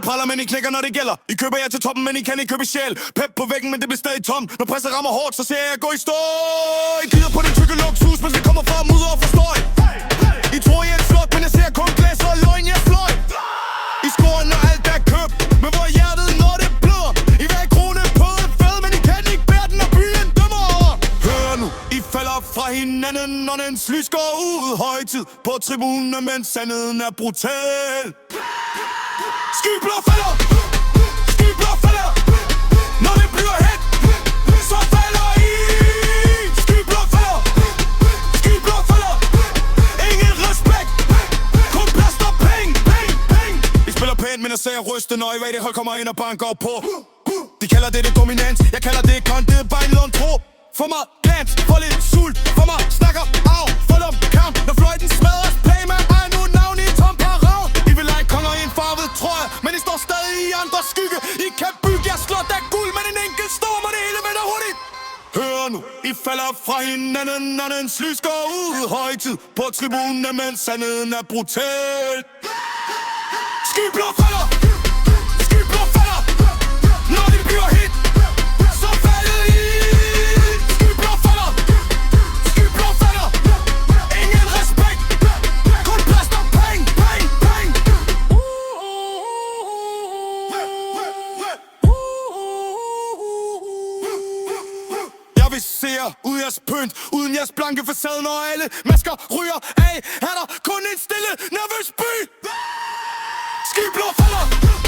praller, men I knækker, når det gælder. I køber jer til toppen, men I kan ikke købe sjæl. Pep på væggen, men det bliver stadig tom. Når presset rammer hårdt, så ser jeg gå i stå. I glider på det tykke luksus, men det kommer fra mudder og forstøj. I tror, I er et flot, men jeg ser kun glas og løgn, jeg fløj. I scorer, når alt er købt, men hvor hjertet, når det bløder. I vil have krone på et fad, men I kan ikke bære den, og byen dømmer over. Hør nu, I falder fra hinanden, når dens lys går ud. Højtid på tribunen, mens sandheden er brutal. Skyblå falder, skyblå falder. Når det bliver hit, så falder I. Skyblå falder, skyblå falder. Ingen respekt, kun plads og penge, penge, penge. I spiller pænt, men jeg ser ryste, når I ved det hold kommer ind og banker på. De kalder det dominans, jeg kalder det kont, det er bare en lundtro. For mig glans, for lidt sult, for mig snakker af, for dem kamp. Når fløjten smadres, play med ej nu navn i tom parad. I vil lege konger i en farvet trøje, men I står stadig i andre skygge. I kan bygge jer slot af guld, men en enkelt storm, og det hele vender hurtigt. Hør nu, I falder fra hinanden, når dens lys går ud. Højtid på tribunen, mens sandheden er brutal. Skyblå falder, skyblå falder. Når det bliver hit, så falder I. Skyblå falder, skyblå falder. Ingen respekt, kun plads og penge, penge, penge. Jeg vil se jer uden jeres pynt, uden jeres blanke facade. Når alle masker ryger af, er der kun en stille, nervøs by. Skyblå falder.